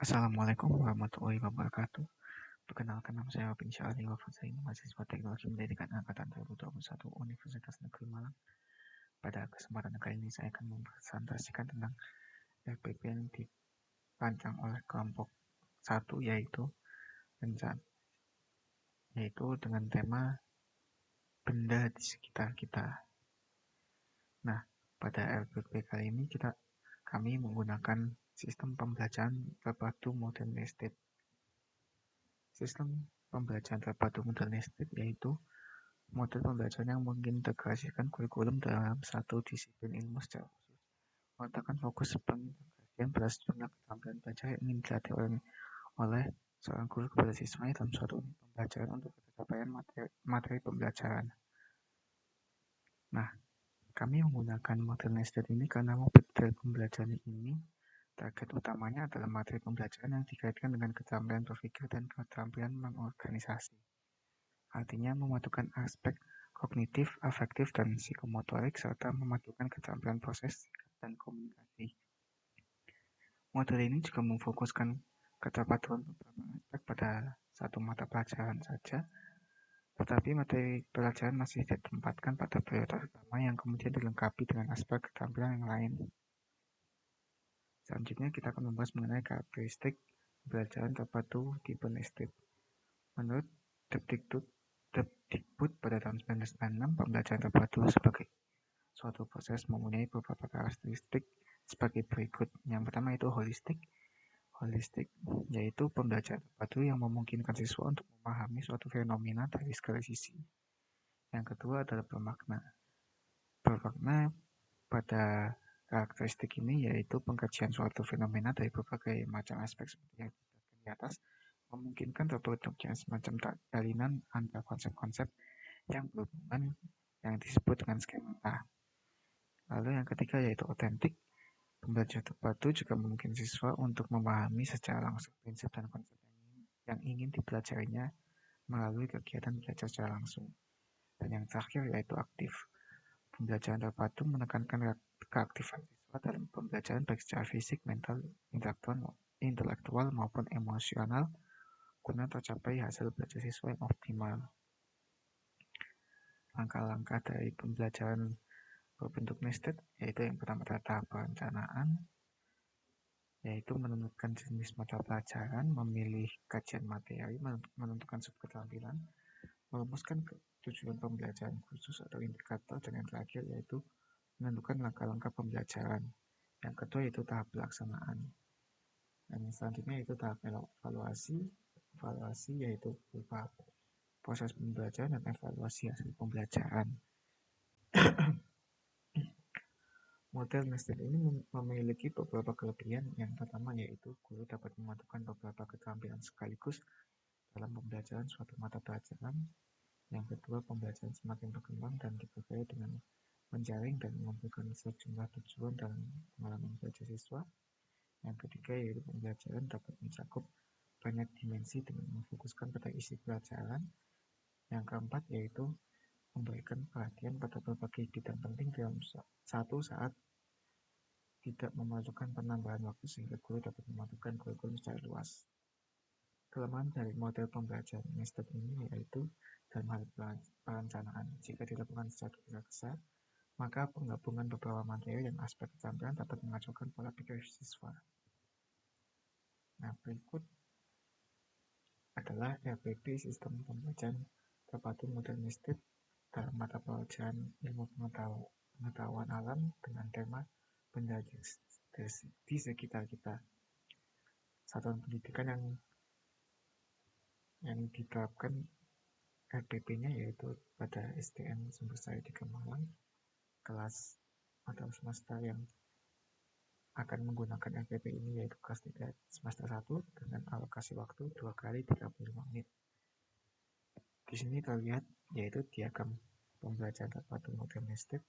Assalamualaikum warahmatullahi wabarakatuh. Perkenalkan nama saya Alvin Syahri Wafazain, mahasiswa Teknologi Pendidikan Angkatan 2021 Universitas Negeri Malang. Pada kesempatan kali ini saya akan mempresentasikan tentang RPP yang dirancang oleh kelompok 1 yaitu dengan tema benda di sekitar kita. Nah, pada RPP kali ini kami menggunakan sistem pembelajaran terpadu modernistik. Sistem pembelajaran terpadu modernistik yaitu model pembelajaran yang mengintegrasikan kurikulum dalam satu disiplin ilmu secara khusus, meletakkan fokus pengintegrasian pada sejumlah keterampilan belajar yang ingin dilatih oleh seorang guru kepada siswanya dalam suatu unit pembelajaran untuk pencapaian materi pembelajaran. Nah, kami menggunakan model nested ini karena model pembelajaran ini target utamanya adalah materi pembelajaran yang dikaitkan dengan keterampilan berpikir dan keterampilan mengorganisasi. Artinya memadukan aspek kognitif, afektif, dan psikomotorik, serta memadukan keterampilan proses dan komunikasi. Model ini juga memfokuskan keterpaduan beberapa aspek pada satu mata pelajaran saja, tetapi materi pelajaran masih ditempatkan pada prioritas utama yang kemudian dilengkapi dengan aspek keterampilan yang lain. Selanjutnya kita akan membahas mengenai karakteristik pembelajaran terpadu tipe nested. Menurut Depdikbud pada tahun 1996, pembelajaran terpadu sebagai suatu proses mempunyai beberapa karakteristik sebagai berikut. Yang pertama itu holistik. Holistik yaitu pembelajaran terpadu yang memungkinkan siswa untuk memahami suatu fenomena dari segala sisi. Yang kedua adalah bermakna. Bermakna pada karakteristik ini yaitu pengkajian suatu fenomena dari berbagai macam aspek seperti yang di atas, memungkinkan terbentuknya semacam jalinan antara konsep-konsep yang berhubungan yang disebut dengan skemata. Lalu yang ketiga yaitu otentik. Pembelajaran terpadu juga memungkinkan siswa untuk memahami secara langsung prinsip dan konsep yang ingin dipelajarinya melalui kegiatan belajar secara langsung. Dan yang terakhir yaitu aktif. Pembelajaran terpadu menekankan keaktifan siswa dalam pembelajaran baik secara fisik, mental, intelektual maupun emosional guna tercapai hasil belajar siswa yang optimal. Langkah-langkah dari pembelajaran berbentuk nested yaitu yang pertama tahap perencanaan, yaitu menentukan jenis mata pelajaran, memilih kajian materi, menentukan subketerampilan, merumuskan tujuan pembelajaran khusus atau indikator, dan yang terakhir yaitu menentukan langkah-langkah pembelajaran. Yang kedua yaitu tahap pelaksanaan. Dan yang selanjutnya yaitu tahap evaluasi. Evaluasi yaitu berupa proses pembelajaran dan evaluasi hasil pembelajaran. Model nested ini memiliki beberapa kelebihan. Yang pertama yaitu guru dapat memadukan beberapa keterampilan sekaligus dalam pembelajaran suatu mata pelajaran. Yang kedua, pembelajaran semakin berkembang dan diperkaya dengan menjaring dan mengumpulkan sejumlah tujuan dalam pengalaman belajar siswa. Yang ketiga yaitu pembelajaran dapat mencakup banyak dimensi dengan memfokuskan pada isi pelajaran. Yang keempat yaitu memberikan perhatian pada berbagai bidang penting dalam satu saat, tidak memerlukan penambahan waktu sehingga guru dapat mematukan kurikulum secara luas. Kelemahan dari model pembelajaran nested ini yaitu dalam hal perencanaan. Jika dilakukan secara tergesa-gesa, maka penggabungan beberapa materi dan aspek keterampilan dapat mengacaukan pola pikir siswa. Nah, berikut adalah RPP sistem pembelajaran terpadu modernistik dalam mata pelajaran ilmu pengetahuan alam dengan tema benda di sekitar kita. Satuan pendidikan yang diterapkan RPP-nya yaitu pada STN Sumbersari di Malang, kelas atau semester yang akan menggunakan RPP ini yaitu kelas 3 semester 1 dengan alokasi waktu 2 kali 35 menit. Di sini terlihat yaitu diagram pembelajaran terpadu modernistik.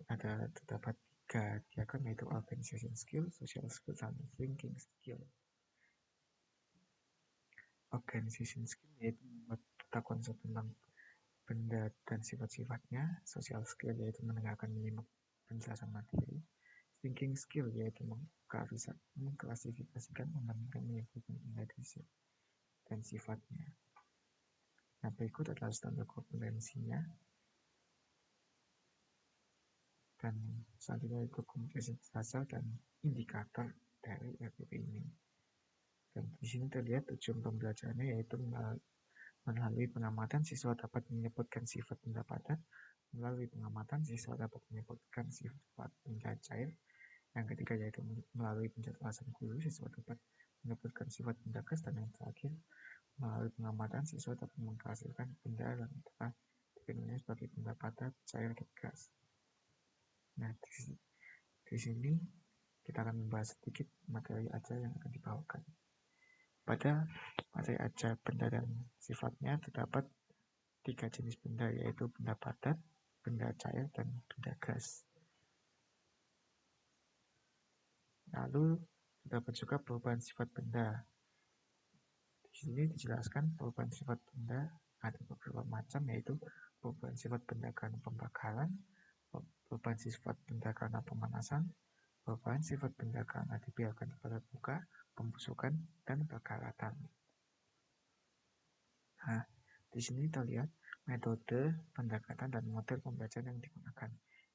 Terdapat 3 diagram yaitu organization skill, social skill, dan thinking skill. Organization skill yaitu membuat peta konsep tentang benda dan sifat-sifatnya. Social skill yaitu mendengarkan menyimak penjelasan materi. Thinking skill yaitu mengklasifikasikan, membandingkan, menyimpulkan nilai dan sifatnya. Nah, berikut adalah standar kompetensinya. Dan selanjutnya itu komunikasi dasar dan indikator dari RPP ini. Dan di sini terlihat tujuan pembelajarannya yaitu melalui pengamatan siswa dapat menyebutkan sifat benda padat, melalui pengamatan siswa dapat menyebutkan sifat benda cair. Yang ketiga yaitu melalui penjelasan guru siswa dapat menyebutkan sifat benda gas, dan yang terakhir melalui pengamatan siswa dapat menghasilkan benda yang telah dikenal sebagai benda padat, cair, dan gas. Nah, di sini kita akan membahas sedikit materi ajar yang akan dibawakan. Pada materi ajar benda dan sifatnya terdapat 3 jenis benda, yaitu benda padat, benda cair, dan benda gas. Lalu terdapat juga perubahan sifat benda. Di sini dijelaskan perubahan sifat benda ada beberapa macam, yaitu perubahan sifat benda karena pembakaran, perubahan sifat benda karena pemanasan, perubahan sifat benda karena dibiarkan di muka, pembusukan, dan perkaratan. Nah, di sini terlihat metode pendekatan dan model pembelajaran yang digunakan.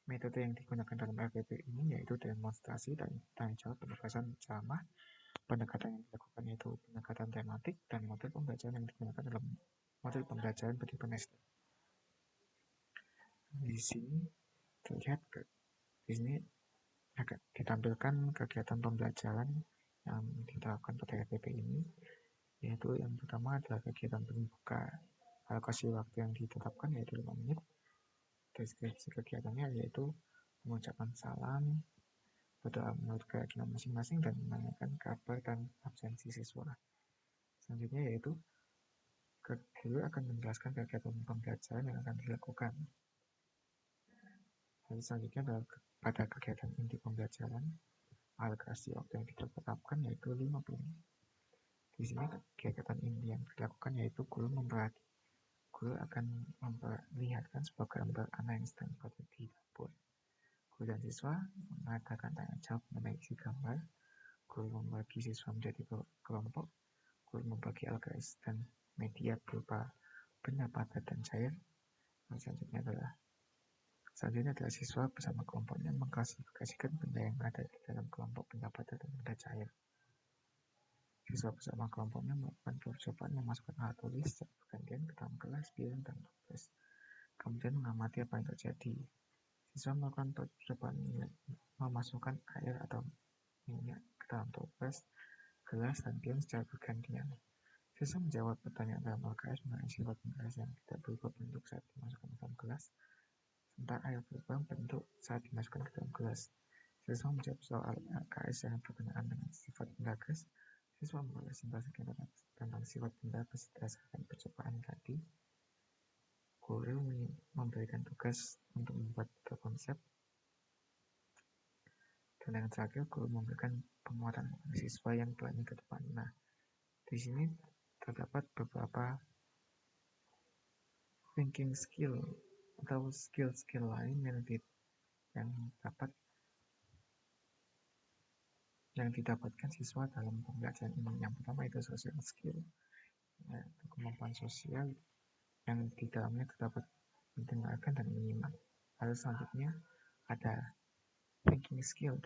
Metode yang digunakan dalam RPP ini yaitu demonstrasi dan tanya jawab, penugasan ceramah. Pendekatan yang dilakukan yaitu pendekatan tematik, dan model pembelajaran yang digunakan dalam model pembelajaran bertipe nested. Di sini terlihat di sini akan ditampilkan kegiatan pembelajaran yang diterapkan pada RPP ini, yaitu yang pertama adalah kegiatan pembuka. Alokasi waktu yang ditetapkan yaitu 5 menit. Deskripsi kegiatannya yaitu mengucapkan salam, berdoa menurut keyakinan masing-masing, dan menanyakan kabar dan absensi siswa. Selanjutnya yaitu guru akan menjelaskan kegiatan pembelajaran yang akan dilakukan. Dan selanjutnya adalah pada kegiatan inti pembelajaran, alokasi waktu yang ditetapkan yaitu 50 menit. Di sini kegiatan inti yang dilakukan yaitu guru akan memperlihatkan sebuah gambar anak yang sedang berada di dapur. Guru dan siswa mengadakan tanya jawab mengenai isi gambar. Guru membagi siswa menjadi kelompok. Guru membagi LKS dan media berupa benda padat dan cair. Selanjutnya adalah siswa bersama kelompoknya mengklasifikasikan benda yang ada di dalam kelompok benda padat dan benda cair. Siswa bersama kelompoknya melakukan percobaan memasukkan alat tulis secara bergantian ke dalam kelas, piring, dan toples. Kemudian mengamati apa yang terjadi. Siswa melakukan percobaan memasukkan air atau minyak ke dalam toples, gelas, dan piring secara bergantian. Siswa menjawab pertanyaan dalam LKS mengenai sifat gas yang tidak berubah bentuk saat dimasukkan ke dalam gelas, sementara air berubah bentuk saat dimasukkan ke dalam gelas. Siswa menjawab soal LKS yang berkenaan dengan sifat benda gas. Siswa merepresentasikan tentang sifat benda berdasarkan percobaan tadi. Guru memberikan tugas untuk membuat konsep. Dan yang terakhir, guru memberikan penguatan siswa yang berani ke depan. Nah, di sini terdapat beberapa thinking skill atau skill-skill lain yang didapatkan siswa dalam pembelajaran ini. Yang pertama itu social skill, yaitu kemampuan sosial yang di dalamnya terdapat mendengarkan dan menyimak. Lalu selanjutnya ada thinking skill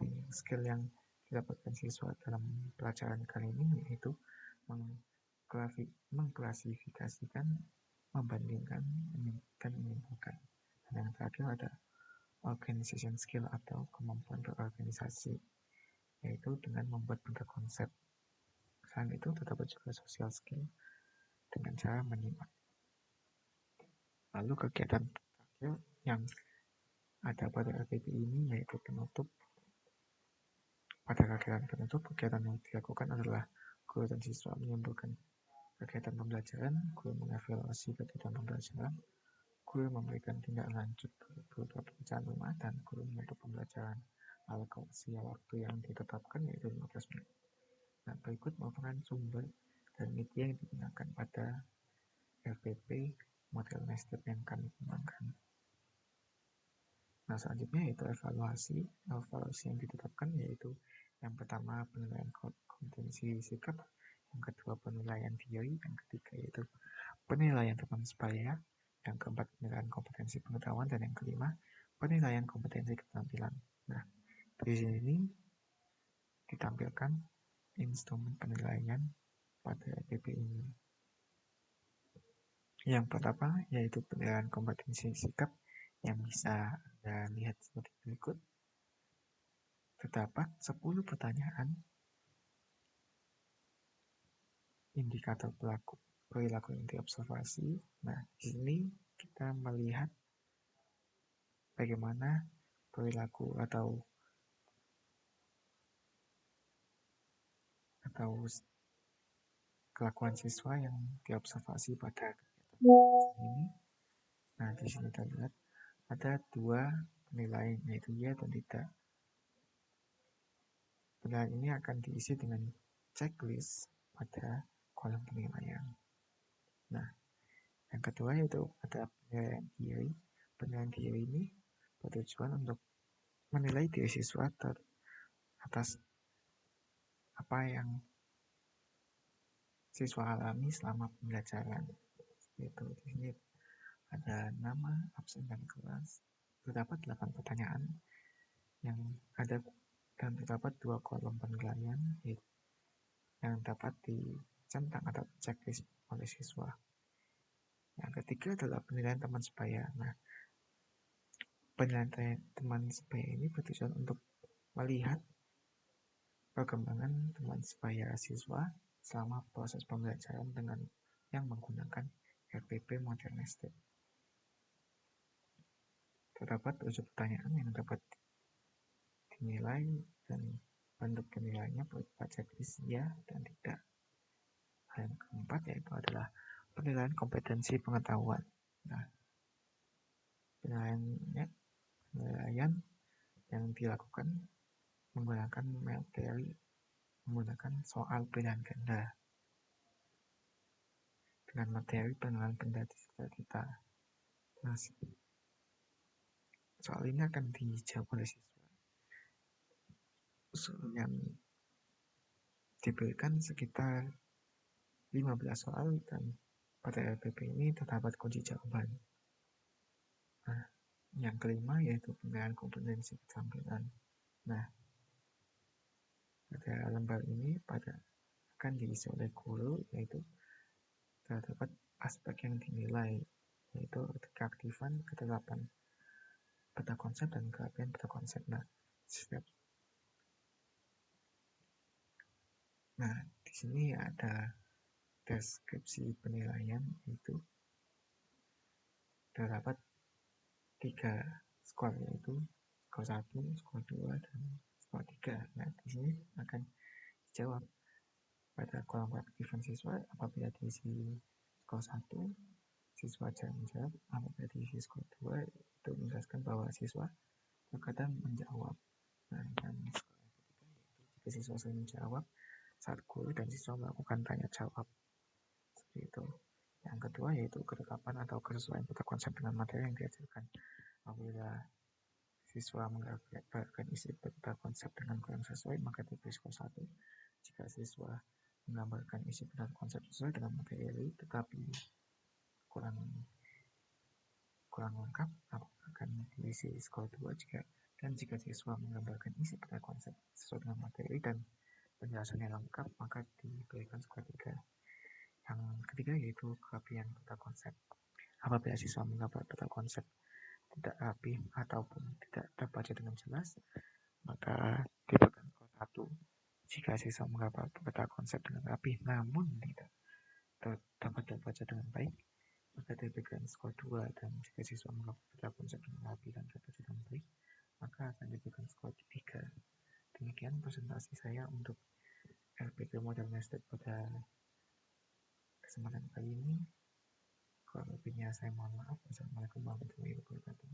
yang didapatkan siswa dalam pelajaran kali ini, yaitu mengklasifikasikan, membandingkan, dan menyimpulkan. Dan yang terakhir ada organization skill atau kemampuan berorganisasi, yaitu dengan membuat bentuk konsep. Selain itu terdapat juga social skill dengan cara menyimak. Lalu kegiatan terakhir yang ada pada RPP ini yaitu penutup. Pada kegiatan penutup, kegiatan yang dilakukan adalah guru dan siswa menyimpulkan kegiatan pembelajaran, guru mengevaluasi kegiatan pembelajaran, guru memberikan tindak lanjut berupa pekerjaan rumah, dan guru menutup pembelajaran. Alokasi waktu yang ditetapkan yaitu 15 menit. Nah, berikut merupakan sumber dan media yang digunakan pada RPP model nested yang kami kembangkan. Nah, selanjutnya yaitu evaluasi yang ditetapkan yaitu Yang pertama penilaian kompetensi sikap, yang kedua penilaian teori, yang ketiga yaitu penilaian teman sebaya, yang keempat penilaian kompetensi pengetahuan, dan yang kelima penilaian kompetensi keterampilan. Nah, di sini ditampilkan instrumen penilaian pada LPP ini. Yang pertama yaitu penilaian kompetensi sikap yang bisa Anda lihat seperti berikut. Terdapat 10 pertanyaan indikator perilaku yang diobservasi. Nah, di sini kita melihat bagaimana perilaku atau kelakuan siswa yang diobservasi pada kegiatan ini. Nah, di sini terlihat ada dua penilaian, yaitu ya dan tidak. Penilaian ini akan diisi dengan checklist pada kolom penilaian. Nah, yang kedua yaitu ada penilaian teori. Penilaian teori ini bertujuan untuk menilai diri siswa atas apa yang siswa alami selama pembelajaran. Itu di sini ada nama, absen, dan kelas. Terdapat 8 pertanyaan yang ada dan terdapat 2 kolom penilaian yang dapat dicentang atau checklist oleh siswa. Yang ketiga adalah penilaian teman sebaya. Nah, penilaian teman sebaya ini bertujuan untuk melihat perkembangan teman sebaya siswa selama proses pembelajaran dengan yang menggunakan RPP Modern Estate. Terdapat 7 pertanyaan yang dapat dinilai dan bentuk penilaiannya berupa checklist ya dan tidak. Yang keempat yaitu adalah penilaian kompetensi pengetahuan. Nah, penilaian yang dilakukan menggunakan materi, menggunakan soal pilihan ganda dengan materi pengenalan benda di sekitar kita. Nah, soal ini akan dijawab oleh siswa. Yang diberikan sekitar 15 soal dan pada LPP ini terdapat kunci jawaban. Nah, yang kelima yaitu penilaian kompetensi keterampilan. Nah, pada lembar ini akan diisi oleh guru, yaitu terdapat aspek yang dinilai, yaitu keaktifan, ketetapan peta konsep, dan kerapian peta konsep. Nah, di sini ada deskripsi penilaian, itu terdapat 3 skor, yaitu skor 1, skor 2, dan skor 3. Nah, di sini akan dijawab pada kolom keaktifan siswa. Apabila diisi skor 1, siswa jarang menjawab. Apabila diisi skor 2, itu menjelaskan bahwa siswa terkadang menjawab. Nah, dan skor yang ketiga yaitu jika siswa sering menjawab saat guru dan siswa melakukan tanya jawab. Seperti itu. Yang kedua yaitu ketetapan atau kesesuaian peta konsep dengan materi yang diajarkan. Apabila siswa menggambarkan isi peta konsep dengan kurang sesuai, maka diberi skor 1. Jika siswa menggambarkan isi peta konsep sesuai dengan materi tetapi kurang lengkap, akan diisi skor 2. Jika siswa menggambarkan isi peta konsep sesuai dengan materi dan penjelasannya lengkap, maka diberikan skor 3. Yang ketiga yaitu kerapian peta konsep. Apabila siswa menggambar peta konsep tidak rapi ataupun tidak terbaca dengan jelas, maka diberikan skor 1. Jika siswa menggambar peta konsep dengan rapi namun tidak dapat terbaca dengan baik, maka diberikan skor 2. Dan jika siswa menggambar peta konsep dengan rapi dan terbaca dengan baik, maka akan diberikan skor 3. Demikian presentasi saya untuk LPP Modern Estate pada kesempatan kali ini. Kalau lebihnya saya mohon maaf. Wassalamualaikum warahmatullahi wabarakatuh.